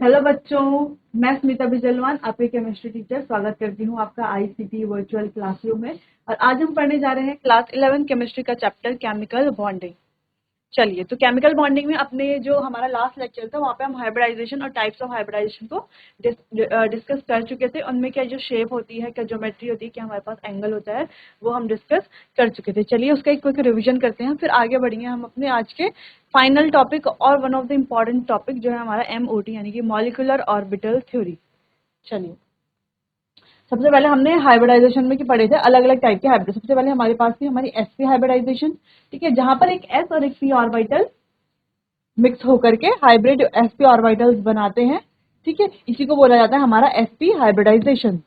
Hello बच्चों, मैं स्मिता बिजलवान, आपकी केमिस्ट्री टीचर, स्वागत करती हूँ आपका आईसीटी वर्चुअल क्लासरूम में। और आज हम पढ़ने जा रहे हैं क्लास 11 केमिस्ट्री का चैप्टर केमिकल बॉन्डिंग। चलिए, तो केमिकल बॉन्डिंग में अपने जो हमारा लास्ट लेक्चर था वहाँ पे हम हाइब्रिडाइजेशन और टाइप्स ऑफ हाइब्रिडाइजेशन को डिस्कस कर चुके थे। उनमें क्या जो शेप होती है, क्या ज्योमेट्री होती है, क्या हमारे पास एंगल होता है, वो हम डिस्कस कर चुके थे। चलिए उसका एक क्विक रिवीजन करते हैं, फिर आगे बढ़ेंगे हम अपने आज के फाइनल टॉपिक और one of the important topic जो है हमारा MOT यानी कि मॉलिक्यूलर ऑर्बिटल थ्योरी। चलिए, सबसे पहले हमने हाइब्रिडाइजेशन में पढ़े थे अलग अलग टाइप के हाइब्रिड। सबसे पहले हमारे पास थी हमारी sp हाइब्रिडाइजेशन, ठीक है, जहां पर एक s और एक p ऑर्बिटल मिक्स होकर के हाइब्रिड sp ऑर्बिटल्स बनाते हैं, ठीक है। इसी को बोला जाता है हमारा sp हाइब्रिडाइजेशन।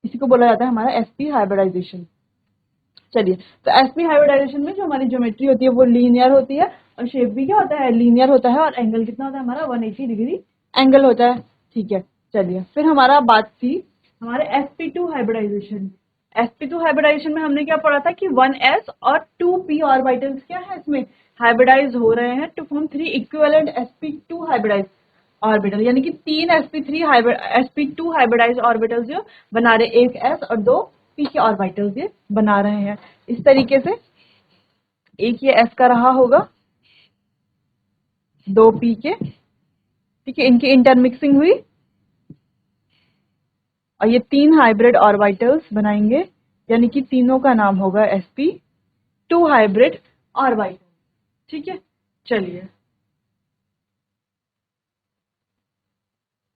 इसी को बोला जाता है हमारा sp हाइब्रिडाइजेशन। चलिए, तो sp हाइब्रिडाइजेशन में जो हमारी ज्योमेट्री होती है वो लीनियर होती है और शेप भी क्या होता है, लीनियर होता है, और एंगल कितना होता है हमारा 180 डिग्री एंगल होता है, ठीक है। चलिए, फिर हमारा बात थी हमारे sp2 हाइब्रिडाइजेशन। sp2 हाइब्रिडाइजेशन में हमने क्या पढ़ा था कि 1s और 2p ऑर्बिटल्स क्या है इसमें हाइब्रिडाइज हो रहे हैं to form 3 equivalent sp2 hybridise orbital, यानी कि 3 sp2 हाइब्रिडाइज ऑर्बिटल्स जो बना रहे, एक s और 2 p के ऑर्बिटल्स ये बना रहे हैं। इस तरीके से एक ये s का रहा होगा, 2 p के, ठीक है, इनकी इंटरमिक्सिंग हुई और ये 3 हाइब्रिड ऑर्बिटल्स बनाएंगे, यानी कि तीनों का नाम होगा sp2 हाइब्रिड ऑर्बिटल, ठीक है। चलिए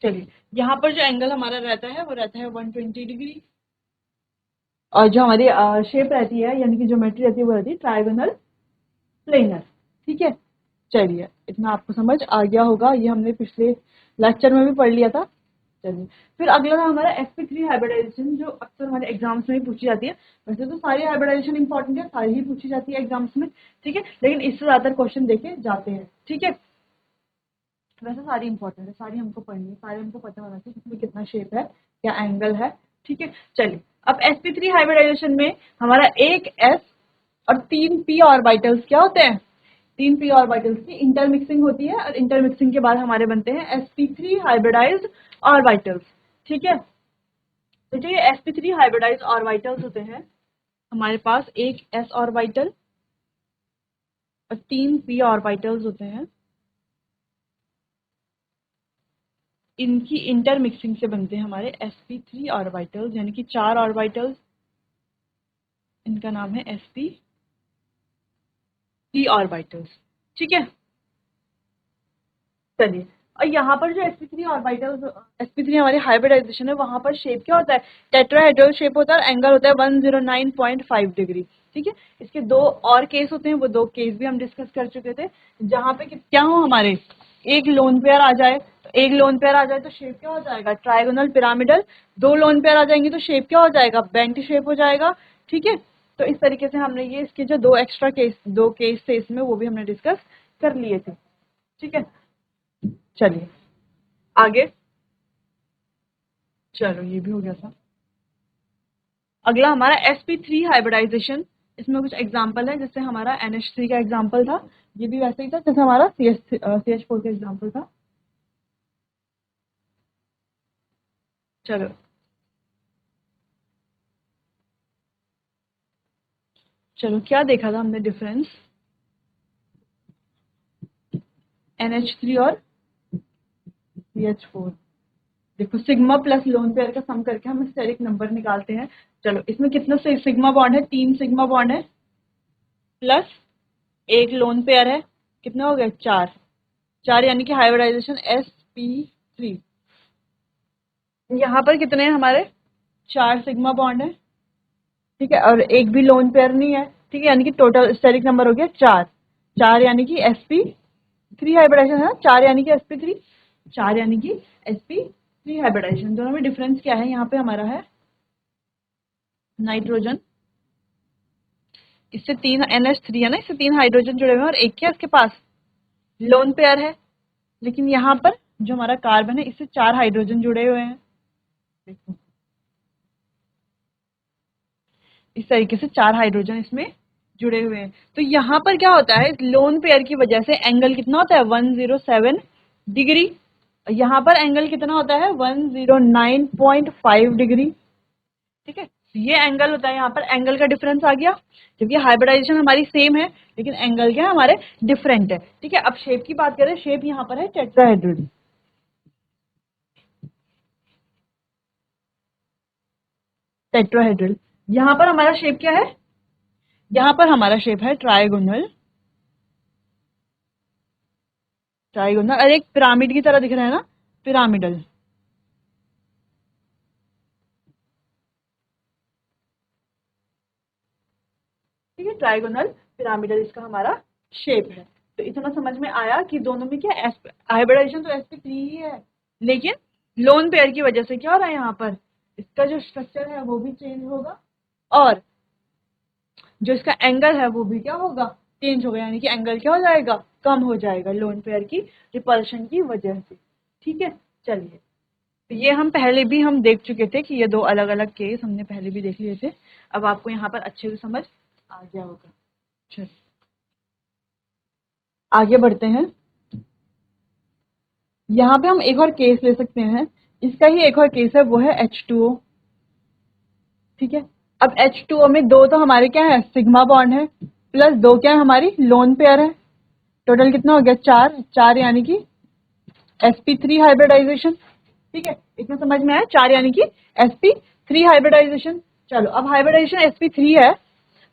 चलिए, यहाँ पर जो एंगल हमारा रहता है वो रहता है 120 डिग्री, और जो हमारी शेप रहती है यानी कि ज्योमेट्री रहती है वो रहती है ट्रायगोनल प्लेनर, ठीक है। चलिए, इतना आपको समझ आ गया होगा, ये हमने पिछले लेक्चर में भी पढ़ लिया था। चलिए, फिर अगला था हमारा sp3 हाइब्रिडाइजेशन, जो अक्सर हमारे एग्जाम्स में भी पूछी जाती है। वैसे तो सारी हाइब्रिडाइजेशन इंपॉर्टेंट है, सारी ही पूछी जाती है एग्जाम्स में, ठीक है, लेकिन इससे ज्यादा क्वेश्चन देखे जाते हैं, ठीक है। वैसे सारी इंपॉर्टेंट है, सारी हमको पढ़नी है, सारे हमको पता होना चाहिए इसमें कितना शेप है, क्या एंगल है, ठीक है। चलिए, अब sp3 हाइब्रिडाइजेशन में हमारा एक s और 3 p ऑर्बिटल्स क्या होते हैं, 3 p ऑर्बिटल्स की इंटरमिक्सिंग होती है, और इंटरमिक्सिंग के बाद हमारे बनते हैं sp3 हाइब्रिडाइज्ड ऑर्बिटल्स, ठीक है। तो जो ये sp3 हाइब्रिडाइज्ड ऑर्बिटल्स होते हैं, हमारे पास एक s ऑर्बिटल और 3 p ऑर्बिटल्स होते हैं, इनकी इंटरमिक्सिंग से बनते हैं हमारे sp3 ऑर्बिटल्स, यानी कि 4 ऑर्बिटल्स, इनका नाम है sp3 ऑर्बिटल्स, ठीक है। चलिए, और यहाँ पर जो sp3 ऑर्बिटल्स, sp3 हमारी हाइब्रिडाइजेशन है, वहां पर शेप क्या होता है, टेट्राहेड्रल शेप होता है, और एंगल होता है 109.5 डिग्री, ठीक है। इसके दो और केस होते हैं, वो दो केस भी हम डिस्कस कर चुके थे, जहां पे क्या हो हमारे एक लोन पेयर आ जाए, तो एक लोन पेयर आ जाए तो शेप क्या हो जाएगा, ट्रायगोनल पिरामिडल। दो लोन पेयर आ जाएंगे तो शेप क्या हो जाएगा, बेंट शेप हो जाएगा, ठीक है। तो इस तरीके से हमने ये इसके जो दो एक्स्ट्रा केस, दो केस थे इसमें, वो भी हमने डिस्कस कर लिए थे, ठीक है। चलिए आगे, चलो ये भी हो गया था। अगला हमारा sp3 हाइब्रिडाइजेशन, इसमें कुछ एग्जांपल है, जैसे हमारा NH3 का एग्जांपल था, ये भी वैसे ही था जैसे हमारा CH4 का एग्जांपल था। चलो चलो, क्या देखा था हमने डिफरेंस NH3 और CH4। देखो, सिग्मा प्लस लोन पेयर का सम करके हम स्टेरिक नंबर निकालते हैं। चलो, इसमें कितना सिग्मा बॉन्ड है, 3 सिग्मा बॉन्ड है, प्लस एक लोन पेयर है, कितना हो गया, 4। 4 यानी कि हाइब्रिडाइजेशन sp3। यहाँ पर कितने हैं हमारे, 4 सिग्मा बॉन्ड है, ठीक है, और एक भी लोन पेयर नहीं है, ठीक है, यानी कि टोटल स्टेरिक नंबर हो गया 4। 4 यानी कि sp3 हाइब्रिडाइजेशन है, 4 यानी कि sp3, 4 यानी कि sp3 हाइब्रिडाइजेशन। दोनों में डिफरेंस क्या है, यहाँ पे हमारा है नाइट्रोजन, इससे 3 NH3 है ना, इससे 3 हाइड्रोजन जुड़े हुए हैं, और एक क्या इसके पास लोन पेयर है, लेकिन यहाँ पर जो हमारा कार्बन है इससे 4 हाइड्रोजन जुड़े हुए हैं। इस तरीके से 4 हाइड्रोजन इसमें जुड़े हुए हैं। तो यहाँ पर क्या होता है, लोन पेयर की वजह से एंगल कितना होता है 107 डिग्री। यहाँ पर एंगल कितना होता है 109.5 डिग्री। ठीक है, ये एंगल होता है, यहाँ पर एंगल का डिफरेंस आ गया, जबकि हाइब्रिडाइजेशन हमारी सेम है लेकिन एंगल क्या है हमारे डिफरेंट है। ठीक है, अब शेप की बात करें, शेप यहाँ पर है टेट्राहेड्रल। टेट्राहेड्रल, यहाँ पर हमारा शेप क्या है, यहाँ पर हमारा शेप है ट्राइगोनल। ट्राइगोनल, अरे एक पिरामिड की तरह दिख रहा है ना, पिरामिडल। ठीक है, ट्राइगोनल पिरामिडल इसका हमारा शेप है। तो इतना समझ में आया कि दोनों में क्या, हाइब्रिडाइजेशन तो sp3 ही है, लेकिन लोन पेयर की वजह से क्या हो रहा है, यहाँ पर इसका जो स्ट्रक्चर है वो भी चेंज होगा और जो इसका एंगल है वो भी क्या होगा, चेंज होगा, यानी कि एंगल क्या हो जाएगा, कम हो जाएगा लोन पेयर की रिपल्शन की वजह से। ठीक है, चलिए, तो ये हम पहले भी हम देख चुके थे कि ये दो अलग अलग केस हमने पहले भी देख लिए थे। अब आपको यहाँ पर अच्छे से समझ आ गया होगा। चलिए आगे बढ़ते हैं। यहाँ पे हम एक और केस ले सकते हैं, इसका ही एक और केस है, वो है H2O। ठीक है, अब H2O में दो तो हमारे क्या है, सिग्मा बॉन्ड है, प्लस दो क्या है हमारी लोन पेयर है। टोटल कितना हो गया, चार। चार यानी कि sp3 हाइब्रिडाइजेशन। ठीक है, इतना समझ में आया, चार यानी कि sp3 हाइब्रिडाइजेशन। चलो, अब हाइब्रिडाइजेशन sp3 है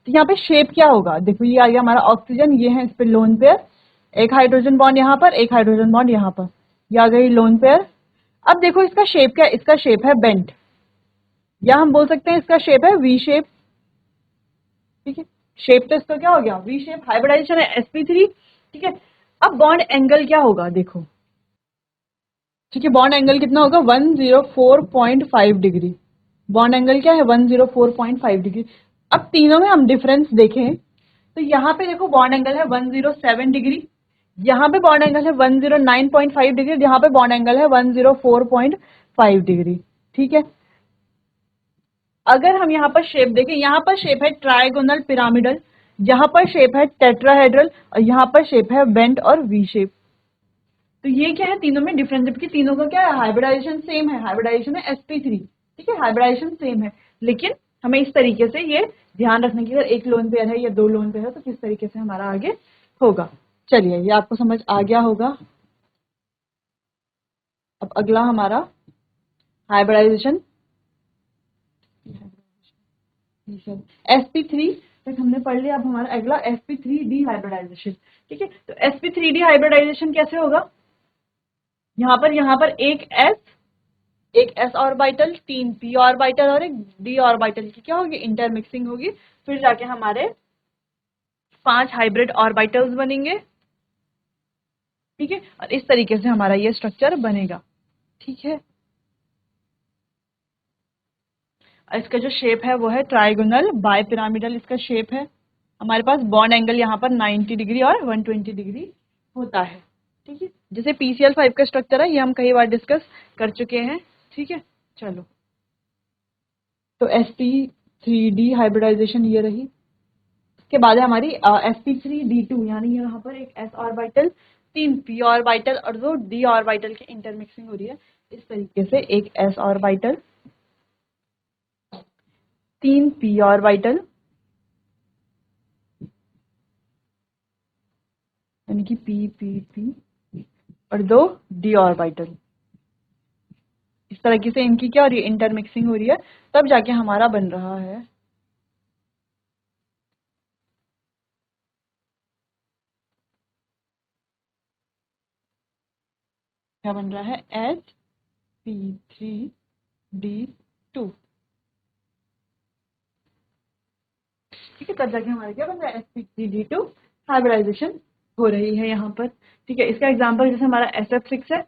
तो यहाँ पे शेप क्या होगा, देखो ये आ गया हमारा ऑक्सीजन, ये है इस पे लोन पेयर, एक हाइड्रोजन बॉन्ड यहाँ पर, एक हाइड्रोजन बॉन्ड यहाँ पर, ये आ गई लोन पेयर। अब देखो इसका शेप क्या है, इसका शेप है बेंट, या हम बोल सकते हैं इसका शेप है वी शेप। ठीक है, शेप तो इसका क्या हो गया, वी शेप, हाइब्रिडाइजेशन है sp3। ठीक है, अब बॉन्ड एंगल क्या होगा देखो। ठीक है, बॉन्ड एंगल कितना होगा 104.5 डिग्री। बॉन्ड एंगल क्या है 104.5 डिग्री। अब तीनों में हम डिफरेंस देखें तो यहाँ पे देखो बॉन्ड एंगल है 107 डिग्री, यहाँ पे बॉन्ड एंगल है 109.5 डिग्री, यहाँ पे बॉन्ड एंगल है 104.5 डिग्री। ठीक है, अगर हम यहाँ पर शेप देखें, यहाँ पर शेप है ट्राइगोनल पिरामिडल, यहाँ पर शेप है टेट्राहेड्रल और यहाँ पर शेप है बेंट और वी शेप। तो ये क्या है, तीनों में डिफरेंस, जबकि तीनों का क्या है, हाइब्रिडाइजेशन सेम है, हाइब्रिडाइजेशन है sp3। ठीक है, हाइब्रिडाइजेशन सेम है, लेकिन हमें इस तरीके से ये ध्यान रखने की, अगर एक लोन पेयर है या दो लोन पेयर है तो किस तरीके से हमारा आगे होगा। चलिए, ये आपको समझ आ गया होगा। अब अगला हमारा हाइब्रिडाइजेशन sp3 तक हमने पढ़ लिया। अब हमारा अगला sp3d हाइब्रिडाइजेशन। ठीक है, तो sp3d हाइब्रिडाइजेशन कैसे होगा, यहाँ पर एक s ऑर्बिटल, तीन p ऑर्बिटल और एक d ऑर्बिटल की क्या होगी, इंटरमिक्सिंग होगी, फिर जाके हमारे 5 हाइब्रिड ऑर्बिटल्स बनेंगे। ठीक है, और इस तरीके से हमारा ये स्ट्रक्चर बनेगा। ठीक है, और इसका जो शेप है वो है ट्राइगोनल बाय पिरामिडल, इसका शेप है। हमारे पास बॉन्ड एंगल यहाँ पर 90 डिग्री और 120 डिग्री होता है। ठीक है, जैसे PCl5 का स्ट्रक्चर है, ये हम कई बार डिस्कस कर चुके हैं। ठीक है, चलो, तो sp3d हाइब्रिडाइजेशन ये रही। इसके बाद है हमारी sp3d2, यानी यहाँ पर एक s ऑर्बिटल, तीन p ऑर्बिटल और दो d ऑर्बिटल की इंटरमिक्सिंग हो रही है। इस तरीके से एक s ऑर्बिटल, तीन p ऑर्बिटल, यानी कि p और दो d ऑर्बिटल, इस तरीके से इनकी क्या हो रही है, इंटरमिक्सिंग हो रही है, तब जाके हमारा बन रहा है क्या, बन रहा है sp3d2। ठीक है, तब जाके हमारा क्या बन रहा है, sp3d2 हाइब्रिडाइजेशन हो रही है यहाँ पर। ठीक है, इसका एग्जांपल जैसे हमारा SF6 है।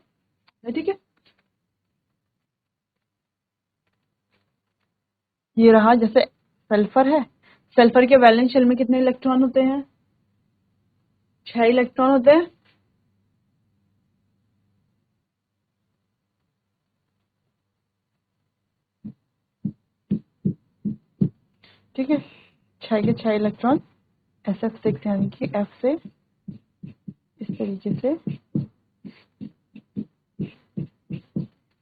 ठीक है, ये रहा, जैसे सल्फर है, सल्फर के वैलेंस शेल में कितने इलेक्ट्रॉन होते हैं, 6 इलेक्ट्रॉन होते हैं। ठीक है, 6 के 6 इलेक्ट्रॉन SF6 यानी कि F से इस तरीके से।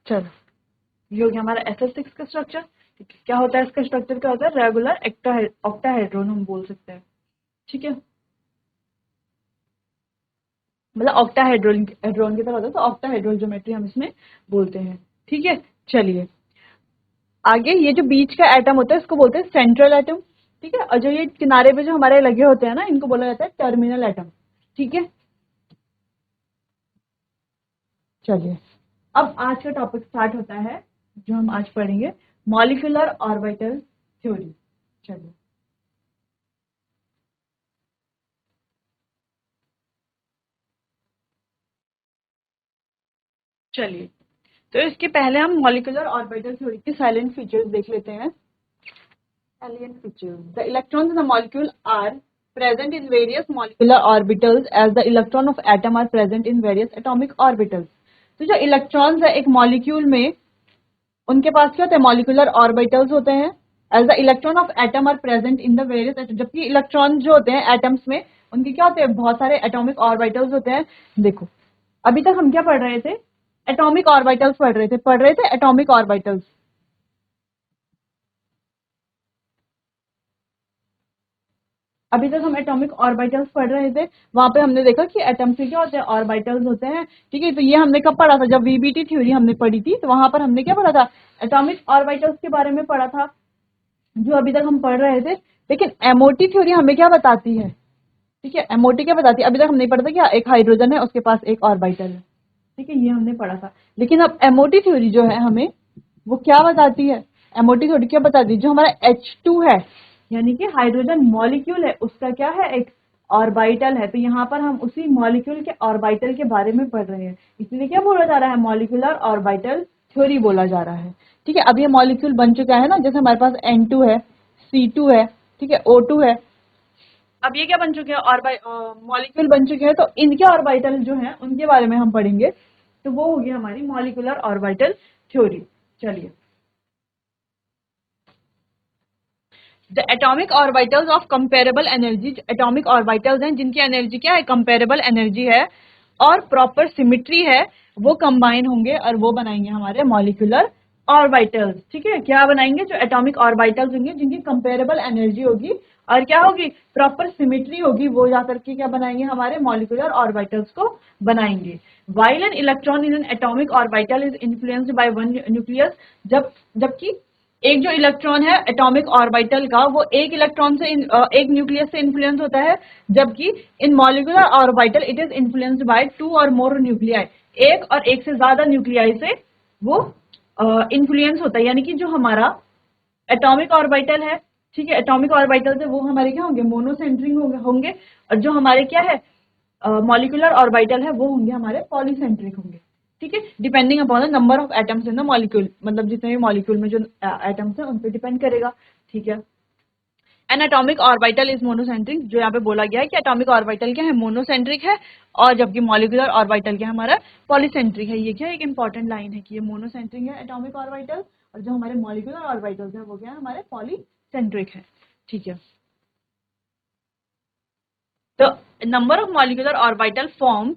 चलो, ये हो गया हमारा SF6 का स्ट्रक्चर। ठीक है, क्या होता है इसका स्ट्रक्चर, क्या होता है, रेगुलर ऑक्टाहेड्रॉन हम बोल सकते हैं। ठीक है, मतलब ऑक्टाहेड्रॉन हेड्रॉन की तरह होता है, तो ऑक्टाहेड्रल ज्योमेट्री हम इसमें बोलते हैं। ठीक है, चलिए आगे, ये जो बीच का एटम होता है इसको बोलते हैं सेंट्रल एटम। ठीक है, और जो ये किनारे पे जो हमारे लगे होते हैं ना, इनको बोला जाता है टर्मिनल एटम। ठीक है, चलिए अब आज का टॉपिक स्टार्ट होता है, जो हम आज पढ़ेंगे, मॉलिक्यूलर ऑर्बिटल थ्योरी। चलिए, चलिए तो इसके पहले हम मॉलिक्यूलर ऑर्बिटल थ्योरी के साइलेंट फीचर्स देख लेते हैं। Salient features. The electrons in the molecule are present in various molecular orbitals as the electron of atom are present in various atomic orbitals. तो जो इलेक्ट्रॉन्स है एक मॉलिक्यूल में, उनके पास क्या होते हैं, मॉलिक्यूलर ऑर्बिटल्स होते हैं। As the electron of atom are present in the various atom, जबकि इलेक्ट्रॉन जो होते हैं एटम्स में, उनके क्या होते हैं, बहुत सारे एटॉमिक ऑर्बिटल्स होते हैं। देखो, अभी तक हम क्या पढ़ रहे थे, एटॉमिक ऑर्बिटल्स पढ़ रहे थे एटॉमिक ऑर्बिटल्स। अभी तक हम एटॉमिक ऑर्बिटल्स पढ़ रहे थे, वहां पे हमने देखा कि एटम से क्या होते हैं, ऑर्बिटल्स होते हैं। ठीक है, तो ये हमने कब पढ़ा था, जब वीबीटी थ्योरी हमने पढ़ी थी, तो वहां पर हमने क्या पढ़ा था, एटॉमिक ऑर्बिटल्स के बारे में पढ़ा था, जो अभी तक हम पढ़ रहे थे। लेकिन एमओटी थ्योरी हमें क्या बताती है, ठीक है, एमओटी क्या बताती है, अभी तक हमने पढ़ा था कि एक हाइड्रोजन है, उसके पास एक ऑर्बिटल है। ठीक है, ये हमने पढ़ा था। लेकिन अब एमओटी थ्योरी जो है हमें वो क्या बताती है, एमओटी थ्योरी क्या बताती है, जो हमारा H2 है, यानी कि हाइड्रोजन मॉलिक्यूल है, उसका क्या है, एक ऑर्बिटल है। तो यहाँ पर हम उसी मॉलिक्यूल के ऑर्बिटल के बारे में पढ़ रहे हैं, इसलिए क्या बोला जा रहा है, मॉलिक्यूलर ऑर्बिटल थ्योरी बोला जा रहा है। ठीक है, अब ये मॉलिक्यूल बन चुका है ना, जैसे हमारे पास N2 है, C2 है, ठीक है, O2 है। अब ये क्या बन चुके हैं, मॉलिक्यूल बन चुके हैं, तो इनके ऑर्बिटल जो हैं उनके बारे में हम पढ़ेंगे। तो वो होगी हमारी मॉलिक्यूलर ऑर्बिटल थ्योरी। चलिए, the atomic orbitals of comparable energy, atomic orbitals हैं जिनकी एनर्जी क्या है, कंपेरेबल एनर्जी है और प्रॉपर सिमिट्री है, वो कंबाइन होंगे और वो बनाएंगे हमारे मॉलिक्यूलर ऑर्बिटल्स। ठीक है, क्या बनाएंगे, जो एटॉमिक ऑर्बिटल्स होंगे जिनकी कंपेरेबल एनर्जी होगी और क्या होगी, प्रॉपर सिमिट्री होगी, वो जाकर के क्या बनाएंगे, हमारे मॉलिक्यूलर ऑर्बिटल्स को बनाएंगे। While an electron in an atomic orbital is influenced by one nucleus, जबकि एक जो इलेक्ट्रॉन है एटॉमिक ऑर्बिटल का, वो एक इलेक्ट्रॉन से एक न्यूक्लियस से इन्फ्लुएंस होता है, जबकि in molecular orbital it is influenced by two or more nuclei, एक और एक से ज्यादा न्यूक्लियाई से वो इन्फ्लुएंस होता है। यानी कि जो हमारा एटॉमिक ऑर्बिटल है, ठीक है, एटॉमिक ऑर्बिटल से वो हमारे क्या होंगे, मोनोसेंट्रिक होंगे, और जो हमारे क्या है मॉलिक्यूलर ऑर्बिटल है, वो होंगे हमारे पॉलीसेंट्रिक होंगे। ठीक है, depending upon the number of atoms in the molecule, मतलब जितने भी मॉलिक्यूल में जो एटम्स है उन पे डिपेंड करेगा। ठीक है, N atomic orbital is monocentric, जो यहाँ पे बोला गया है कि एटॉमिक ऑर्बिटल क्या है, मोनोसेंट्रिक है, और जबकि मॉलिक्यूलर ऑर्बिटल क्या हमारा पॉलीसेंट्रिक है। ये क्या एक इंपॉर्टेंट लाइन है कि ये मोनोसेंट्रिक है एटॉमिक ऑर्बिटल, और जो हमारे मॉलिक्यूलर ऑर्बिटल्स है वो क्या है, हमारे पॉलीसेंट्रिक है। ठीक है, the number of molecular orbital form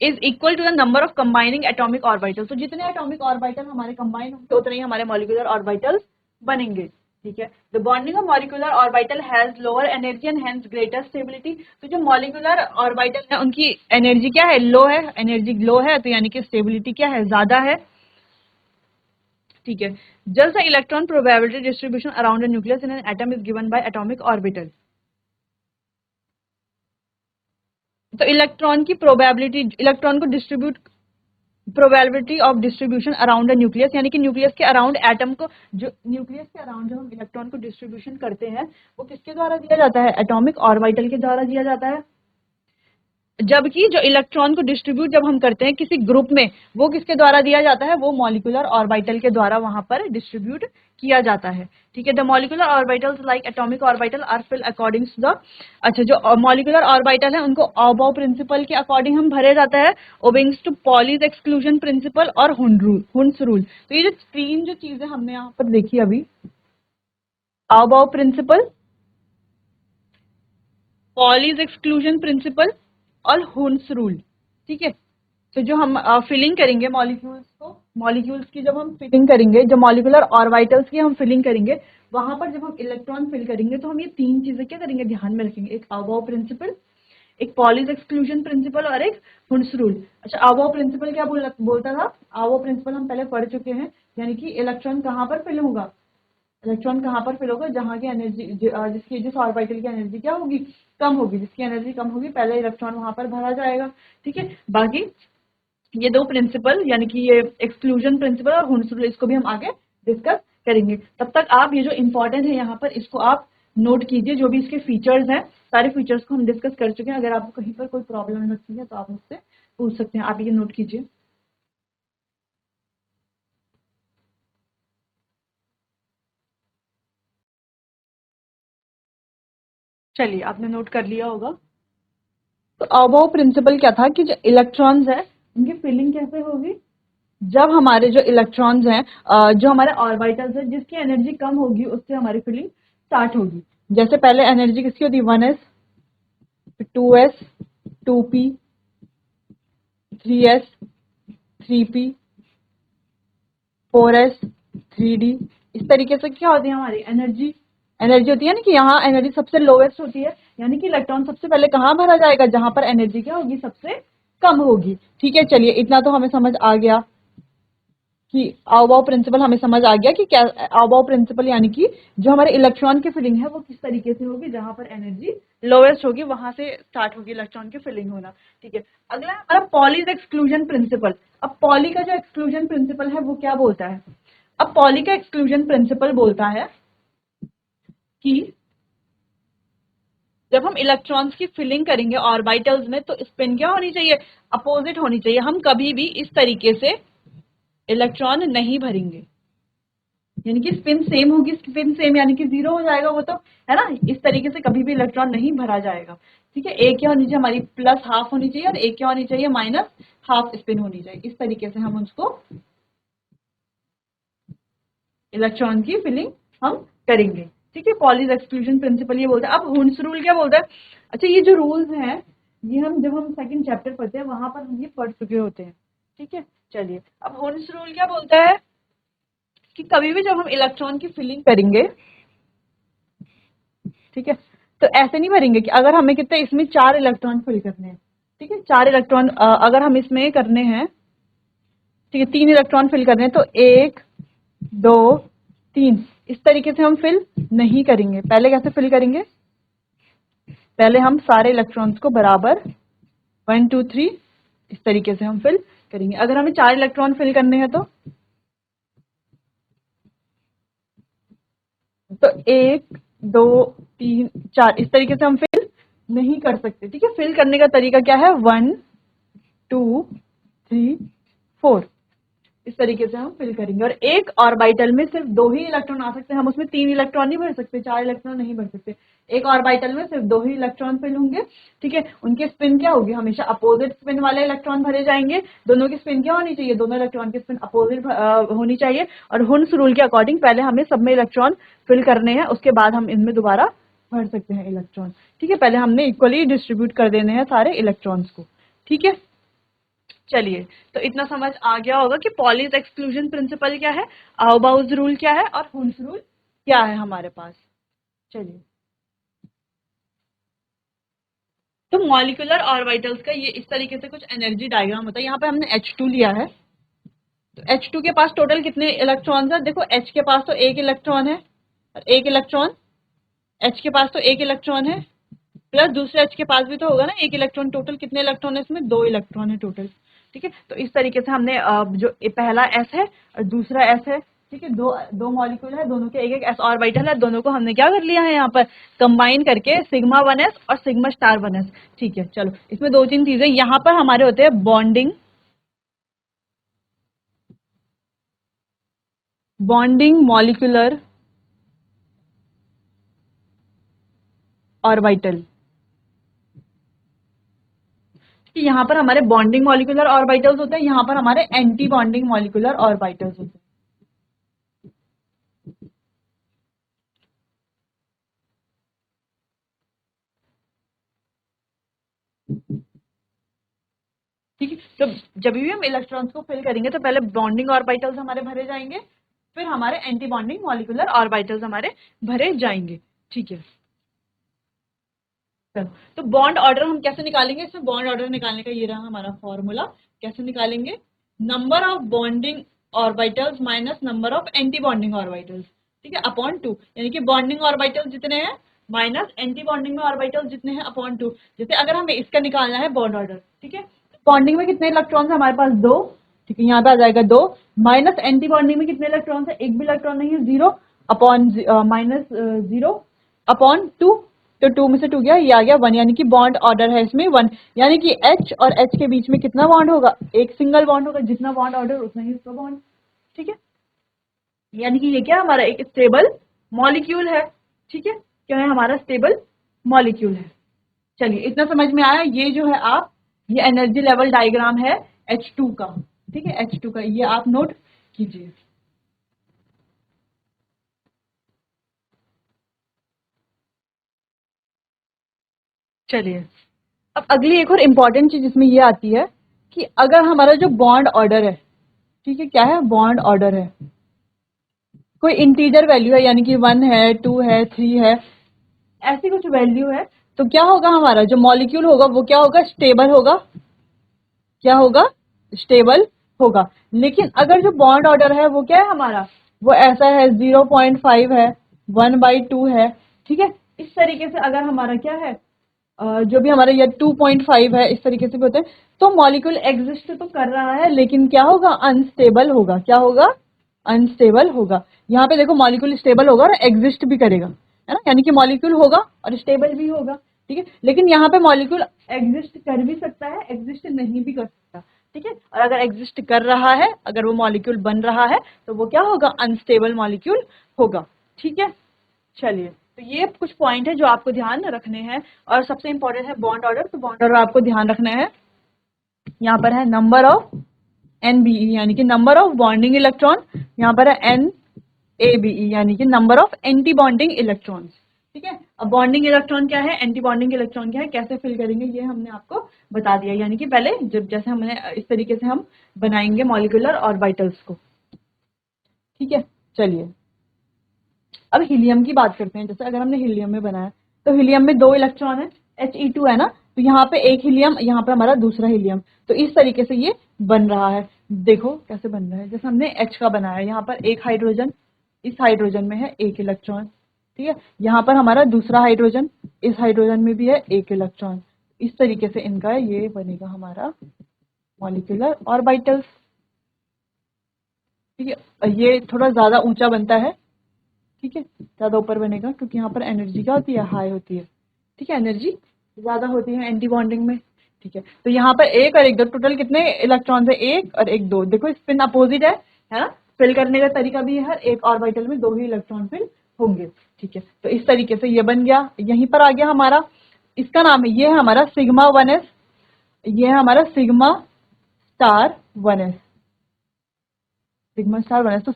is equal to the number of combining atomic orbitals। तो जितने atomic orbital हमारे combine होंगे उतने ही हमारे molecular orbitals बनेंगे। ठीक है, the bonding of molecular orbital has lower energy and hence greater stability। तो जो molecular orbital है उनकी energy क्या है, लो है, energy लो है, तो यानी कि stability क्या है, ज्यादा है। ठीक है, just the electron probability distribution around a nucleus in an atom is given by atomic orbital। तो इलेक्ट्रॉन की प्रोबेबिलिटी, इलेक्ट्रॉन को distribute, probability of distribution around the nucleus, यानी कि न्यूक्लियस के अराउंड एटम को, जो न्यूक्लियस के अराउंड जो हम इलेक्ट्रॉन को डिस्ट्रीब्यूशन करते हैं, वो किसके द्वारा दिया जाता है, एटॉमिक ऑर्बिटल के द्वारा दिया जाता है। जबकि जो इलेक्ट्रॉन को डिस्ट्रीब्यूट जब हम करते हैं किसी ग्रुप में, वो किसके द्वारा दिया जाता है, वो मॉलिक्यूलर ऑर्बिटल के द्वारा वहां पर डिस्ट्रीब्यूट किया जाता है। ठीक है, the molecular orbitals like atomic orbital are fill according to the, अच्छा, जो मॉलिक्यूलर ऑर्बिटल है उनको ऑबाउ प्रिंसिपल के अकॉर्डिंग हम भरे जाता है, ओबिंग्स टू पॉलीज एक्सक्लूजन प्रिंसिपल और हुंस रूल। तो ये जो तीन जो चीजें हमने यहाँ पर देखी अभी, ऑबाउ प्रिंसिपल, पॉलीज एक्सक्लूजन प्रिंसिपल और हुन्स रूल। ठीक है, तो जो हम फिलिंग करेंगे मॉलिक्यूल्स को, मॉलिक्यूल्स की जब हम फिलिंग करेंगे, जो मॉलिक्यूलर ऑर्बिटल्स की हम फिलिंग करेंगे, वहां पर जब हम इलेक्ट्रॉन फिल करेंगे तो हम ये तीन चीजें क्या करेंगे, ध्यान में रखेंगे। एक अबाव प्रिंसिपल, एक पॉलीज एक्सक्लूजन प्रिंसिपल और एक हुन्स रूल। अच्छा, अबाव प्रिंसिपल क्या बोलता था? अबाव प्रिंसिपल हम पहले पढ़ चुके हैं, यानी कि इलेक्ट्रॉन कहाँ पर फिल होगा, इलेक्ट्रॉन कहाँ पर फिल होगा, जहाँ की एनर्जी जिसकी जिस ऑर्बिटल की एनर्जी क्या होगी, कम होगी। जिसकी एनर्जी कम होगी पहले इलेक्ट्रॉन वहां पर भरा जाएगा। ठीक है, बाकी ये दो प्रिंसिपल यानी कि ये एक्सक्लूजन प्रिंसिपल और हुन्स रूल, इसको भी हम आगे डिस्कस करेंगे। तब तक आप ये जो इंपॉर्टेंट है यहाँ पर, इसको आप नोट कीजिए। जो भी इसके फीचर्स हैं, सारे फीचर्स को हम डिस्कस कर चुके हैं। अगर आपको कहीं पर कोई प्रॉब्लम लगती है तो आप मुझसे पूछ सकते हैं। आप ये नोट कीजिए। चलिए, आपने नोट कर लिया होगा। तो अबाव प्रिंसिपल क्या था कि जो इलेक्ट्रॉन्स है उनकी फिलिंग कैसे होगी, जब हमारे जो इलेक्ट्रॉन्स हैं, जो हमारे ऑर्बिटल्स है, जिसकी एनर्जी कम होगी उससे हमारी फिलिंग स्टार्ट होगी। जैसे पहले एनर्जी किसकी होती है, 1s, 2s, 2p, 3s, 3p, 4s, 3d। इस तरीके से क्या होती है हमारी एनर्जी, एनर्जी होती है ना कि यहाँ एनर्जी सबसे लोवेस्ट होती है, यानी कि इलेक्ट्रॉन सबसे पहले कहाँ भरा जाएगा, जहां पर एनर्जी क्या होगी, सबसे कम होगी। ठीक है, चलिए इतना तो हमें समझ आ गया कि अबाव प्रिंसिपल हमें समझ आ गया कि क्या अबाव प्रिंसिपल, यानी कि जो हमारे इलेक्ट्रॉन की फिलिंग है वो किस तरीके से होगी, जहां पर एनर्जी लोवेस्ट होगी वहां से स्टार्ट होगी इलेक्ट्रॉन की फिलिंग होना। ठीक है, अगला हमारा पॉलीज एक्सक्लूजन प्रिंसिपल। अब पॉली का जो एक्सक्लूजन प्रिंसिपल है वो क्या बोलता है? अब पॉली का एक्सक्लूजन प्रिंसिपल बोलता है कि जब हम इलेक्ट्रॉन्स की फिलिंग करेंगे ऑर्बिटल्स में, तो स्पिन क्या होनी चाहिए, अपोजिट होनी चाहिए। हम कभी भी इस तरीके से इलेक्ट्रॉन नहीं भरेंगे, यानी कि स्पिन सेम होगी, स्पिन सेम यानी कि जीरो हो जाएगा वो तो, है ना। इस तरीके से कभी भी इलेक्ट्रॉन नहीं भरा जाएगा। ठीक है, एक क्या होनी चाहिए हमारी, प्लस हाफ होनी चाहिए, और एक क्या होनी चाहिए, माइनस हाफ स्पिन होनी चाहिए। इस तरीके से हम उसको इलेक्ट्रॉन की फिलिंग हम करेंगे। ठीक है, पॉलीज एक्सक्लूजन प्रिंसिपल ये बोलता है। अब हुन्स रूल क्या बोलता है? अच्छा, ये जो रूल्स हैं ये हम जब हम सेकंड चैप्टर पढ़ते हैं वहां पर हम ये पढ़ चुके होते हैं। ठीक है, चलिए अब हुन्स रूल क्या बोलता है कि कभी भी जब हम इलेक्ट्रॉन की फिलिंग करेंगे, ठीक है, तो ऐसे नहीं भरेंगे कि अगर हमें कितने इसमें 4 इलेक्ट्रॉन फिल करने हैं। ठीक है, 4 इलेक्ट्रॉन अगर हम इसमें करने हैं, ठीक है, 3 इलेक्ट्रॉन फिल करने हैं, तो 1, 2, 3 इस तरीके से हम फिल नहीं करेंगे। पहले कैसे फिल करेंगे, पहले हम सारे इलेक्ट्रॉन्स को बराबर 1, 2, 3 इस तरीके से हम फिल करेंगे। अगर हमें 4 इलेक्ट्रॉन फिल करने हैं तो 1, 2, 3, 4 इस तरीके से हम फिल नहीं कर सकते। ठीक है, फिल करने का तरीका क्या है, 1, 2, 3, 4 इस तरीके से हम फिल करेंगे। और एक ऑर्बिटल में सिर्फ 2 ही इलेक्ट्रॉन आ सकते हैं, हम उसमें 3 इलेक्ट्रॉन नहीं भर सकते, 4 इलेक्ट्रॉन नहीं भर सकते। एक ऑर्बिटल में सिर्फ 2 ही इलेक्ट्रॉन फिल होंगे। ठीक है, उनकी स्पिन क्या होगी, हमेशा अपोजिट स्पिन वाले इलेक्ट्रॉन भरे जाएंगे। दोनों की स्पिन क्या होनी चाहिए, दोनों इलेक्ट्रॉन की स्पिन अपोजिट होनी चाहिए। और हुन्स रूल के अकॉर्डिंग पहले हमें सब में इलेक्ट्रॉन फिल करने हैं, उसके बाद हम इनमें दोबारा भर सकते हैं इलेक्ट्रॉन। ठीक है, पहले हमने इक्वली डिस्ट्रीब्यूट कर देने हैं सारे इलेक्ट्रॉन्स को। ठीक है, चलिए तो इतना समझ आ गया होगा कि पॉलीज एक्सक्लूजन प्रिंसिपल क्या है, आउबाउज रूल क्या है, और हुन्स रूल क्या है हमारे पास। चलिए, तो मॉलिक्यूलर ऑर्बिटल्स का ये इस तरीके से कुछ एनर्जी डायग्राम होता है। यहाँ पे हमने H2 लिया है, तो H2 के पास टोटल कितने इलेक्ट्रॉन्स है, देखो H के पास तो एक इलेक्ट्रॉन है, और एक इलेक्ट्रॉन, H के पास तो एक इलेक्ट्रॉन है, प्लस दूसरे H के पास भी तो होगा ना एक इलेक्ट्रॉन। टोटल कितने इलेक्ट्रॉन है इसमें, 2 इलेक्ट्रॉन है टोटल। ठीक है, तो इस तरीके से हमने जो पहला S है और दूसरा S है, ठीक है, दो दो मॉलिक्यूल है, दोनों के एक एक S ऑर्बिटल है, दोनों को हमने क्या कर लिया है यहाँ पर कंबाइन करके सिग्मा 1s और सिग्मा स्टार 1s। ठीक है, चलो इसमें 2-3 चीजें यहाँ पर हमारे होते हैं, बॉन्डिंग मॉलिक्यूलर ऑर्बिटल। यहाँ पर हमारे बॉन्डिंग मॉलिक्यूलर ऑर्बिटल्स होते हैं, यहाँ पर हमारे एंटी बॉन्डिंग मॉलिक्यूलर ऑर्बिटल्स होते हैं। ठीक है। तो जब भी हम इलेक्ट्रॉन्स को फिल करेंगे तो पहले बॉन्डिंग ऑर्बिटल्स हमारे भरे जाएंगे, फिर हमारे एंटी बॉन्डिंग मॉलिक्यूलर ऑर्बिटल्स हमारे भरे जाएंगे। ठीक है, चलो। तो बॉन्ड ऑर्डर हम कैसे निकालेंगे? इसमें बॉन्ड ऑर्डर निकालने का ये रहा हमारा फॉर्मूला। कैसे निकालेंगे? Number of bonding orbitals minus number of anti bonding orbitals, ठीक है, अपॉन 2। यानी कि बॉन्डिंग ऑर्बिटल्स जितने हैं माइनस एंटी बॉन्डिंग में ऑर्बिटल्स जितने हैं अपॉन 2। जैसे अगर हमें इसका निकालना है बॉन्ड ऑर्डर, ठीक है, बॉन्डिंग में कितने इलेक्ट्रॉन्स है हमारे पास? 2। ठीक है, यहाँ पे आ जाएगा 2। माइनस एंटी बॉन्डिंग में कितने इलेक्ट्रॉन्स है? एक भी इलेक्ट्रॉन नहीं है, 0 अपॉन माइनस 0 अपॉन 2। तो 2 में से 2 गया, ये आ गया 1, यानी कि बॉन्ड ऑर्डर है इसमें 1। यानी कि H और H के बीच में कितना बॉन्ड होगा? एक सिंगल बॉन्ड होगा। जितना बॉन्ड ऑर्डर उतना ही इसका बॉन्ड। ठीक है, यानी कि ये क्या हमारा एक स्टेबल मॉलिक्यूल है। ठीक है, क्या है? हमारा स्टेबल मॉलिक्यूल है। चलिए, इतना समझ में आया? ये जो है आप, ये एनर्जी लेवल डायग्राम है H2 का। ठीक है, H2 का ये आप नोट कीजिए। चलिए, अब अगली एक और इम्पॉर्टेंट चीज इसमें ये आती है कि अगर हमारा जो बॉन्ड ऑर्डर है, ठीक है, क्या है? बॉन्ड ऑर्डर है, कोई इंटीजर वैल्यू है, यानी कि 1 है, 2 है, 3 है, ऐसी कुछ वैल्यू है, तो क्या होगा? हमारा जो मॉलिक्यूल होगा वो क्या होगा? स्टेबल होगा। क्या होगा? स्टेबल होगा। लेकिन अगर जो बॉन्ड ऑर्डर है वो क्या है हमारा? वो ऐसा है, 0.5 है, 1/2 है। ठीक है, इस तरीके से अगर हमारा क्या है, जो भी हमारा ये 2.5 है, इस तरीके से भी होते हैं, तो मॉलिक्यूल एग्जिस्ट तो कर रहा है, लेकिन क्या होगा? अनस्टेबल होगा। क्या होगा? अनस्टेबल होगा। यहाँ पे देखो, मॉलिक्यूल स्टेबल होगा और एग्जिस्ट भी करेगा, है ना, यानी कि मॉलिक्यूल होगा और स्टेबल भी होगा। ठीक है, लेकिन यहाँ पे मॉलिक्यूल एग्जिस्ट कर भी सकता है, एग्जिस्ट नहीं भी कर सकता। ठीक है, और अगर एग्जिस्ट कर रहा है, अगर वो मॉलिक्यूल बन रहा है, तो वो क्या होगा? अनस्टेबल मॉलिक्यूल होगा। ठीक है, चलिए, तो ये कुछ पॉइंट है जो आपको ध्यान रखने हैं। और सबसे इंपॉर्टेंट है बॉन्ड ऑर्डर। तो बॉन्ड ऑर्डर आपको ध्यान रखना है। यहाँ पर है नंबर ऑफ NBE, यानी कि नंबर ऑफ बॉन्डिंग इलेक्ट्रॉन। यहाँ पर है NABE, यानी कि number of anti bonding electrons. ठीक है, अब बॉन्डिंग इलेक्ट्रॉन क्या है, एंटी बॉन्डिंग इलेक्ट्रॉन क्या है, कैसे फिल करेंगे, ये हमने आपको बता दिया। यानी कि पहले जब जैसे हमने इस तरीके से हम बनाएंगे मॉलिक्यूलर ऑर्बिटल्स को। ठीक है, चलिए, अब हीलियम की बात करते हैं। जैसे अगर हमने हीलियम में बनाया, तो हीलियम में 2 इलेक्ट्रॉन है, He2 है ना, तो यहाँ पे एक हीलियम, यहाँ पे हमारा दूसरा हीलियम। तो इस तरीके से ये बन रहा है। देखो कैसे बन रहा है। जैसे हमने H का बनाया, यहाँ पर एक हाइड्रोजन, इस हाइड्रोजन में है एक इलेक्ट्रॉन। ठीक है, यहाँ पर हमारा दूसरा हाइड्रोजन, इस हाइड्रोजन में भी है एक इलेक्ट्रॉन। इस तरीके से इनका ये बनेगा हमारा मॉलिक्यूलर ऑर्बिटल्स। ठीक है, ये थोड़ा ज्यादा ऊंचा बनता है। ठीक है, ज्यादा ऊपर बनेगा क्योंकि यहाँ पर एनर्जी क्या होती है? हाई होती है। ठीक है, एनर्जी ज्यादा होती है एंटी बॉन्डिंग में। ठीक है, तो यहाँ पर एक और एक दो, टोटल कितने इलेक्ट्रॉन है? एक और एक दो। देखो स्पिन अपोजिट है ना, फिल करने का तरीका भी है, हर एक ऑर्बिटल में 2 ही इलेक्ट्रॉन फिल होंगे। ठीक है, तो इस तरीके से ये बन गया। यहीं पर आ गया हमारा, इसका नाम है, ये है हमारा सिग्मा 1s, ये है हमारा sigma star 1s। Sigma star 1s, तो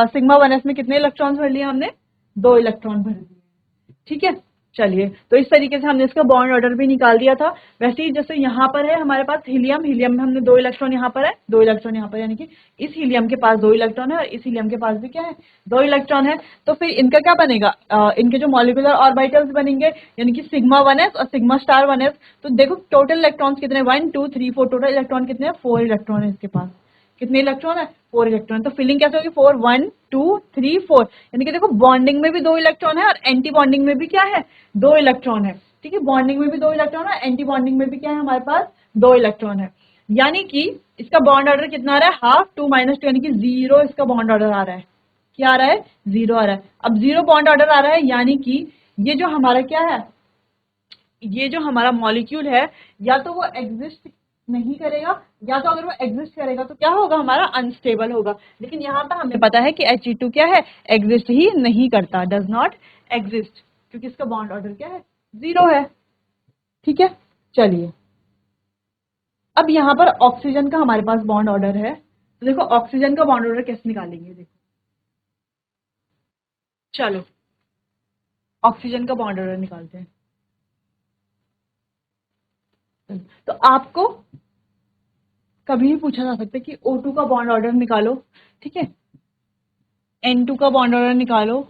सिग्मा 1s में कितने इलेक्ट्रॉन्स भर लिए हमने? 2 इलेक्ट्रॉन भर दिए। ठीक है, चलिए, तो इस तरीके से हमने इसका बॉन्ड ऑर्डर भी निकाल दिया था। वैसे ही जैसे यहाँ पर है हमारे पास हीलियम, हीलियम में हमने 2 इलेक्ट्रॉन यहाँ पर है, 2 इलेक्ट्रॉन यहाँ पर, यानी कि इस हीलियम के पास 2 इलेक्ट्रॉन है और इस हीलियम के पास भी क्या है? 2 इलेक्ट्रॉन है। तो फिर इनका क्या बनेगा? इनके जो मॉलिक्यूलर ऑर्बिटल्स बनेंगे, यानी कि सिग्मा 1s और सिग्मा स्टार 1s। तो देखो टोटल इलेक्ट्रॉन्स कितने? 1 2 3 4, टोटल इलेक्ट्रॉन कितने हैं? 4 इलेक्ट्रॉन है इसके पास। कितने इलेक्ट्रॉन है? 4 इलेक्ट्रॉन। तो फिलिंग कैसे होगी? 4 1 2 3 4, यानी कि देखो बॉन्डिंग में भी 2 इलेक्ट्रॉन है और एंटी बॉन्डिंग में भी क्या है? 2 इलेक्ट्रॉन है। ठीक है, बॉन्डिंग में भी 2 इलेक्ट्रॉन है, एंटी बॉन्डिंग में भी क्या है हमारे पास? 2 इलेक्ट्रॉन है। यानी कि इसका बॉन्ड ऑर्डर कितना आ रहा है? हाफ 2 - 2, यानी कि 0 इसका बॉन्ड ऑर्डर आ रहा है। क्या आ रहा है? 0 आ रहा है। अब 0 बॉन्ड ऑर्डर आ रहा है, यानी कि ये जो हमारा क्या है, ये जो हमारा मॉलिक्यूल है, या तो वो एग्जिस्ट नहीं करेगा, या तो अगर वो एग्जिस्ट करेगा तो क्या होगा? हमारा अनस्टेबल होगा। लेकिन यहाँ पर हमें पता है कि He2 क्या है? एग्जिस्ट ही नहीं करता, डज नॉट एग्जिस्ट, क्योंकि इसका बॉन्ड ऑर्डर क्या है? 0 है। ठीक है, चलिए, अब यहाँ पर ऑक्सीजन का हमारे पास बॉन्ड ऑर्डर है। तो देखो ऑक्सीजन का बॉन्ड ऑर्डर कैसे निकालेंगे, देखो, चलो ऑक्सीजन का बॉन्ड ऑर्डर निकालते हैं। तो आपको कभी भी पूछा जा सकता है कि O2 का बॉन्ड ऑर्डर निकालो, ठीक है, N2 का बॉन्ड ऑर्डर निकालो,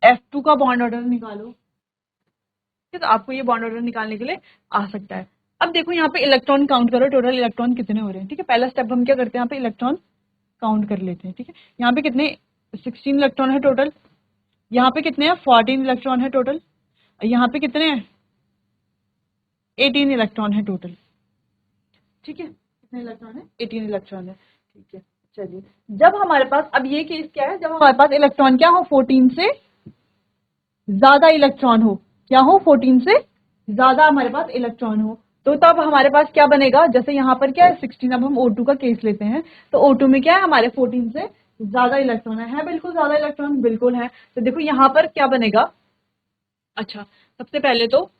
F2 का बॉन्ड ऑर्डर निकालो, ठीक है, तो आपको ये बॉन्ड ऑर्डर निकालने के लिए आ सकता है। अब देखो यहाँ पे इलेक्ट्रॉन काउंट करो, टोटल इलेक्ट्रॉन कितने हो रहे हैं, ठीक है। पहला स्टेप हम क्या करते हैं, यहाँ पे इलेक्ट्रॉन काउंट कर लेते हैं, ठीक है। यहाँ पे कितने 16 इलेक्ट्रॉन है टोटल, यहाँ पे कितने हैं 14 इलेक्ट्रॉन है टोटल, यहाँ पे कितने हैं 18 इलेक्ट्रॉन है टोटल, ठीक है। कितने इलेक्ट्रॉन है 18 इलेक्ट्रॉन है, ठीक है। चलिए, जब हमारे पास अब ये केस क्या है, जब हमारे पास इलेक्ट्रॉन क्या हो 14 से ज्यादा इलेक्ट्रॉन हो, क्या हो 14 से ज्यादा हमारे पास इलेक्ट्रॉन हो, तो तब हमारे पास क्या बनेगा, जैसे यहाँ पर क्या है 16, अब हम O2 का केस लेते हैं, तो O2 में क्या है हमारे 14 से ज्यादा इलेक्ट्रॉन है बिल्कुल ज्यादा इलेक्ट्रॉन बिल्कुल है। तो देखो यहाँ पर क्या बनेगा, अच्छा सबसे पहले तो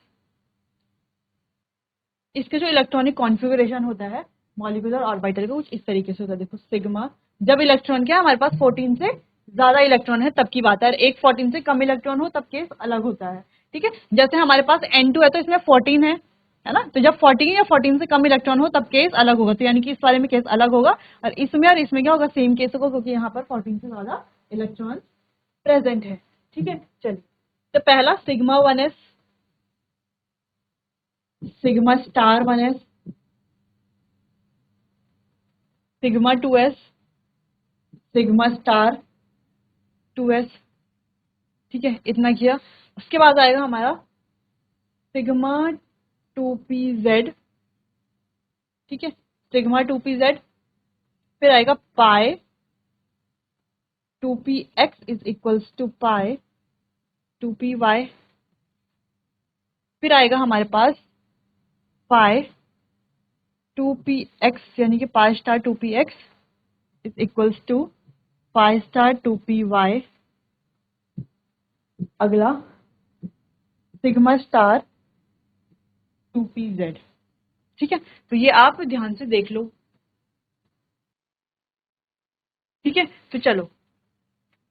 इसके जो इलेक्ट्रॉनिक कॉन्फ़िगरेशन होता है मॉलिक्यूलर ऑर्बिटल का कुछ इस तरीके से होता है। देखो सिग्मा, जब इलेक्ट्रॉन क्या हमारे पास 14 से ज्यादा इलेक्ट्रॉन है तब की बात है, और एक 14 से कम इलेक्ट्रॉन हो तब केस अलग होता है, ठीक है। जैसे हमारे पास N2 है तो इसमें 14 है ना, तो जब 14 या 14 से कम इलेक्ट्रॉन हो तब केस अलग होगा, तो यानी कि इस बारे में केस अलग होगा, और इसमें क्या होगा सेम केस होगा, क्योंकि यहाँ पर 14 से ज्यादा इलेक्ट्रॉन प्रेजेंट है, ठीक है। चलिए, तो पहला sigma 1s, sigma star 1s, sigma 2s, sigma star 2s, ठीक है, इतना किया। उसके बाद आएगा हमारा सिग्मा 2pz, ठीक है, सिग्मा 2pz, फिर आएगा pi 2px is equals to pi 2py, फिर आएगा हमारे पास पाई 2px यानी कि pi star 2px is equals to pi star 2py, अगला सिग्मा स्टार 2pz, ठीक है। तो ये आप ध्यान से देख लो, ठीक है। तो चलो,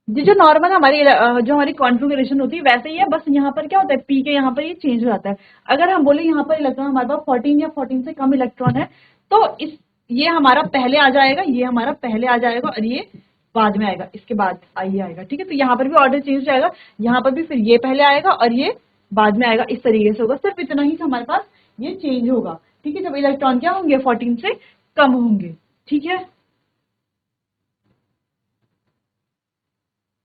ये जो नॉर्मल हमारी जो हमारी कॉन्फ़िगरेशन होती है वैसे ही है, बस यहाँ पर क्या होता है पी के यहाँ पर ये चेंज हो जाता है। अगर हम बोले यहाँ पर इलेक्ट्रॉन हमारे पास 14 या 14 से कम इलेक्ट्रॉन है, तो इस ये हमारा पहले आ जाएगा, ये हमारा पहले आ जाएगा, और ये बाद में आएगा, इसके बाद ये आएगा, ठीक है। तो यहाँ पर भी ऑर्डर चेंज हो जाएगा, यहाँ पर भी फिर ये पहले आएगा और ये बाद में आएगा, इस तरीके से होगा। सिर्फ इतना ही हमारे पास ये चेंज होगा, ठीक है, जब इलेक्ट्रॉन क्या होंगे 14 से कम होंगे, ठीक है।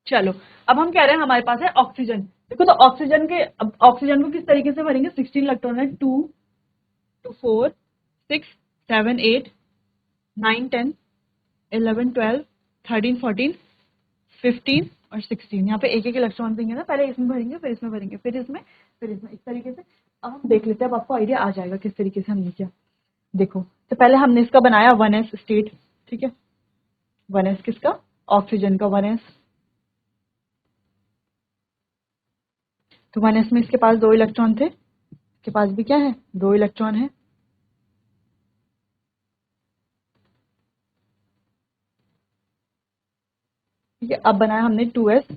चलो, अब हम कह रहे हैं हमारे पास है ऑक्सीजन। देखो, तो ऑक्सीजन के, अब ऑक्सीजन को किस तरीके से भरेंगे, 16 इलेक्ट्रॉन है, 2 2 4 6 7 8 9 10 11 12 13 14 15 और 16, यहाँ पे एक एक इलेक्ट्रॉन देंगे ना, पहले इसमें भरेंगे फिर इसमें भरेंगे फिर इसमें फिर इसमें, इस तरीके से। अब हम देख लेते हैं, अब आपको आइडिया आ जाएगा किस तरीके से हमने किया। देखो, तो पहले हमने इसका बनाया 1s स्टेट, ठीक है, 1s किसका, ऑक्सीजन का 1s, तो 1s में इसके पास 2 इलेक्ट्रॉन थे, इसके पास भी क्या है 2 इलेक्ट्रॉन है, ठीक है। अब बनाया हमने 2s,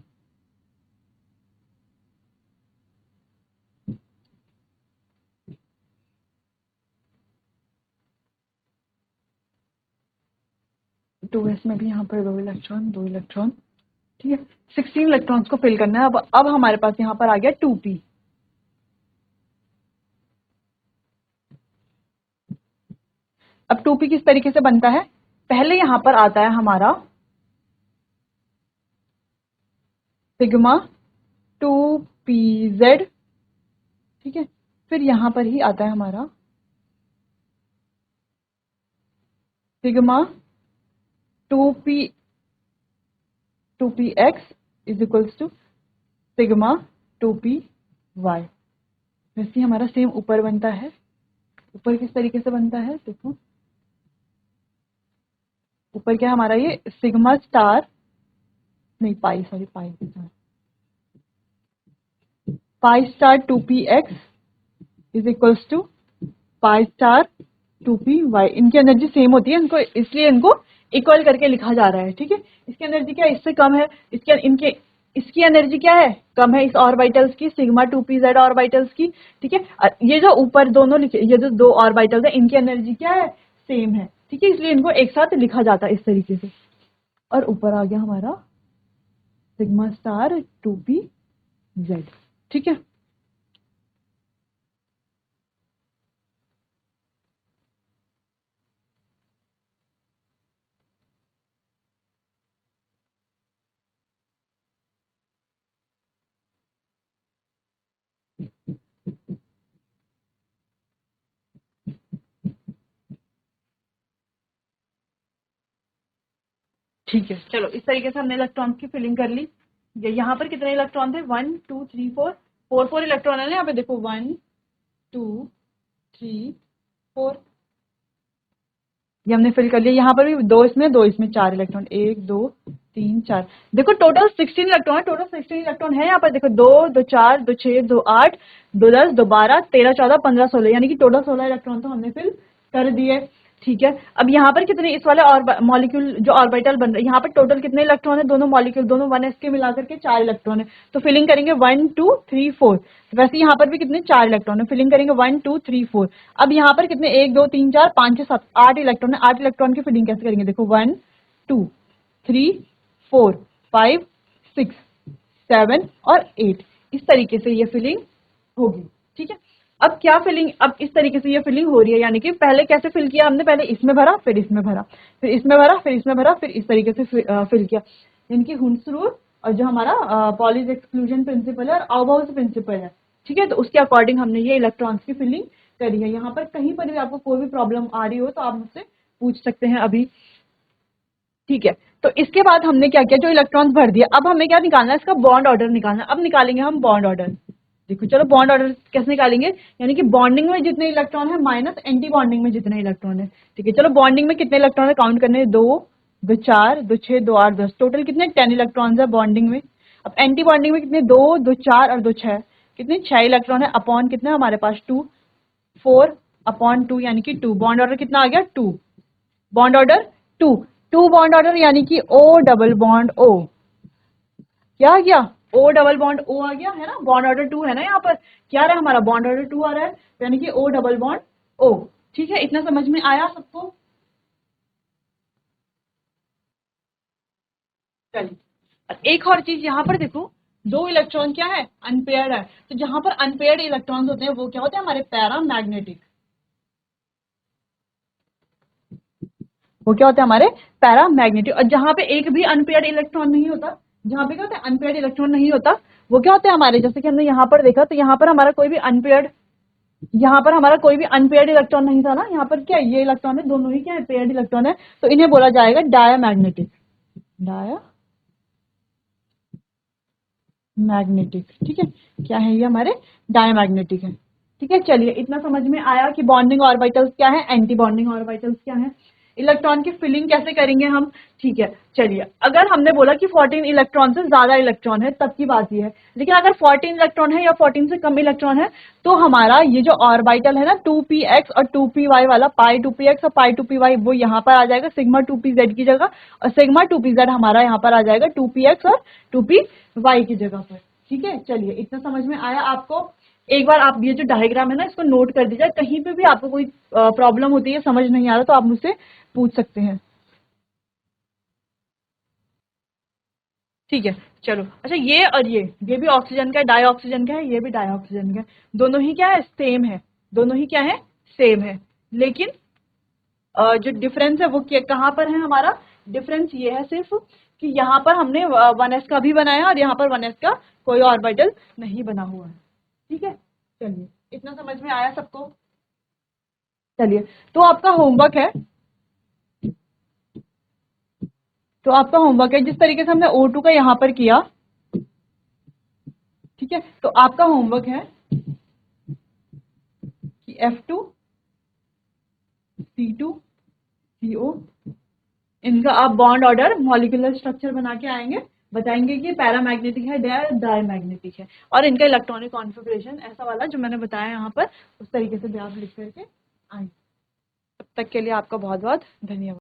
टू एस में भी यहाँ पर 2 इलेक्ट्रॉन 2 इलेक्ट्रॉन, ठीक है, 16 इलेक्ट्रॉन्स को फिल करना है। अब हमारे पास यहाँ पर आ गया 2p, अब 2p किस तरीके से बनता है, पहले यहाँ पर आता है हमारा सिग्मा 2pz, ठीक है, फिर यहाँ पर ही आता है हमारा sigma 2px is equals to sigma 2py, वैसे हमारा सेम ऊपर बनता है। ऊपर किस तरीके से बनता है, देखो ऊपर क्या हमारा ये सिग्मा स्टार, नहीं pi, sorry pi star 2px is equals to pi star 2py, इनकी एनर्जी सेम होती है, इनको इसलिए इनको इक्वल करके लिखा जा रहा है, ठीक है। इसकी एनर्जी क्या इससे कम है, इसके इनके इसकी एनर्जी क्या है, कम है इस ऑर्बिटल्स की, सिग्मा 2p z ऑर्बिटल्स की, ठीक है। ये जो ऊपर दोनों लिखे, ये जो दो ऑर्बिटल्स है, इनकी एनर्जी क्या है, सेम है, ठीक है, इसलिए इनको एक साथ लिखा जाता है इस तरीके से। और ऊपर आ गया हमारा सिग्मा स्टार 2p z, ठीक है। ठीक है, चलो इस तरीके से हमने इलेक्ट्रॉन की फिलिंग कर ली। यहाँ पर कितने इलेक्ट्रॉन थे, 1 2 3 4 4 इलेक्ट्रॉन है ना यहाँ पे, देखो 1 2 3 4, ये हमने फिल कर लिया। यहाँ पर भी दो इसमें 4 इलेक्ट्रॉन, 1 2 3 4, देखो टोटल 16 इलेक्ट्रॉन है, टोटल 16 इलेक्ट्रॉन है यहाँ पर, देखो 2 2 4 2 6 2 8 2 10 2 12 13 14 15 16, यानी कि टोटल 16 इलेक्ट्रॉन तो हमने फिल कर दिए, ठीक है। अब यहाँ पर कितने इस वाले और मॉलिक्यूल जो ऑर्बिटल बन रहे हैं, यहाँ पर टोटल कितने इलेक्ट्रॉन है, दोनों मॉलिक्यूल दोनों 1s के मिलाकर के 4 इलेक्ट्रॉन है, तो फिलिंग करेंगे 1 2 3 4, वैसे यहाँ पर भी कितने 4 इलेक्ट्रॉन है, फिलिंग करेंगे 1 2 3 4। अब यहाँ पर कितने 1 2 3 4 5 6 7 8 इलेक्ट्रॉन है, 8 इलेक्ट्रॉन की फिलिंग कैसे करेंगे, देखो 1 2 3 4 5 6 7 और 8, इस तरीके से ये फिलिंग होगी, ठीक है। अब क्या फिलिंग, अब इस तरीके से ये फिलिंग हो रही है, यानी कि पहले कैसे फिल किया हमने, पहले इसमें भरा, फिर इसमें भरा, फिर इसमें भरा, फिर इसमें भरा, फिर इस तरीके से फिल किया, यानी कि हुंस रूल और जो हमारा पॉलीज एक्सक्लूजन प्रिंसिपल है और आउबाउस प्रिंसिपल है, ठीक है, तो उसके अकॉर्डिंग हमने ये इलेक्ट्रॉन्स की फिलिंग करी है। यहाँ पर कहीं पर भी आपको कोई भी प्रॉब्लम आ रही हो तो आप मुझसे पूछ सकते हैं अभी, ठीक है। तो इसके बाद हमने क्या किया, जो इलेक्ट्रॉन्स भर दिया, अब हमें क्या निकालना है, इसका बॉन्ड ऑर्डर निकालना है। अब निकालेंगे हम बॉन्ड ऑर्डर, देखो चलो बॉन्ड ऑर्डर कैसे निकालेंगे, यानी कि बॉन्डिंग में जितने इलेक्ट्रॉन है माइनस एंटी बॉन्डिंग में जितने इलेक्ट्रॉन है, ठीक है। चलो बॉन्डिंग में कितने इलेक्ट्रॉन है काउंट करने, 2 2 4 2 6 2 8 10, टोटल कितने 10 इलेक्ट्रॉन है बॉन्डिंग में। अब एंटी बॉन्डिंग में कितने, 2 2 4 और 2 6, कितने 6 इलेक्ट्रॉन है, अपॉन कितने हमारे पास 2 4 अपॉन 2, यानी कि 2, बॉन्ड ऑर्डर कितना आ गया 2, बॉन्ड ऑर्डर 2 2 बॉन्ड ऑर्डर, यानी कि O डबल बॉन्ड O, क्या आ गया, O डबल बॉन्ड O आ गया है ना, बॉन्ड ऑर्डर 2 है ना, यहाँ पर क्या आ रहा है हमारा बॉन्ड ऑर्डर 2 आ रहा है, यानी कि O डबल बॉन्ड O, ठीक है। इतना समझ में आया सबको, चलिए एक और चीज यहाँ पर देखो, दो इलेक्ट्रॉन क्या है, अनपेयर्ड है, तो जहां पर अनपेयर्ड इलेक्ट्रॉन्स होते हैं वो क्या होते हैं, हमारे पैरामैग्नेटिक, वो क्या होता है हमारे पैरामैग्नेटिक। और जहां पे एक भी अनपेयर्ड इलेक्ट्रॉन नहीं होता, जहां पे क्या होता है अनपेयर्ड इलेक्ट्रॉन नहीं होता, वो क्या होता है हमारे, जैसे कि हमने यहाँ पर देखा, तो यहाँ पर हमारा कोई भी अनपेयर्ड, यहाँ पर हमारा कोई भी अनपेयर्ड इलेक्ट्रॉन नहीं था ना, यहाँ पर क्या ये इलेक्ट्रॉन है, दोनों ही क्या है पेयर्ड इलेक्ट्रॉन है, तो इन्हें बोला जाएगा डायामैग्नेटिक, डायामैग्नेटिक, ठीक है। क्या है ये हमारे डायामैग्नेटिक है, ठीक है। चलिए इतना समझ में आया कि बॉन्डिंग ऑर्बिटल्स क्या है, एंटी बॉन्डिंग ऑर्बिटल्स क्या है, इलेक्ट्रॉन की फिलिंग कैसे करेंगे हम, ठीक है। चलिए अगर हमने बोला कि 14 इलेक्ट्रॉन से ज्यादा इलेक्ट्रॉन है तब की बात ये है, लेकिन अगर 14 इलेक्ट्रॉन है या 14 से कम इलेक्ट्रॉन है, तो हमारा ये जो ऑर्बिटल है ना 2px और 2py वाला, पाई 2px और पाई 2py, वो यहाँ पर आ जाएगा सिग्मा 2pz की जगह, और सिग्मा 2pz हमारा यहाँ पर आ जाएगा 2px और 2py की जगह पर, ठीक है। चलिए इतना समझ में आया आपको, एक बार आप ये जो डायग्राम है ना इसको नोट कर दीजिए, कहीं पे भी आपको कोई प्रॉब्लम होती है, समझ नहीं आ रहा, तो आप मुझसे पूछ सकते हैं, ठीक है। चलो अच्छा, ये और ये भी ऑक्सीजन का है, डाई ऑक्सीजन का है, ये भी डाई ऑक्सीजन का है, दोनों ही क्या है सेम है, दोनों ही क्या है सेम है, लेकिन जो डिफरेंस है वो कहाँ पर है हमारा, डिफरेंस ये है सिर्फ कि यहाँ पर हमने 1s का भी बनाया और यहाँ पर 1s का कोई ऑर्बिटल नहीं बना हुआ है, ठीक है। चलिए इतना समझ में आया सबको, चलिए तो आपका होमवर्क है, तो आपका होमवर्क है जिस तरीके से हमने O2 का यहाँ पर किया, ठीक है, तो आपका होमवर्क है कि F2 C2 CO, इनका आप बॉन्ड ऑर्डर मॉलिक्यूलर स्ट्रक्चर बना के आएंगे, बताएंगे कि पैरामैग्नेटिक है डायमैग्नेटिक है, और इनका इलेक्ट्रॉनिक कॉन्फ़िगरेशन ऐसा वाला जो मैंने बताया यहाँ पर, उस तरीके से भी आप लिख करके आएंगे। तब तक के लिए आपका बहुत बहुत धन्यवाद।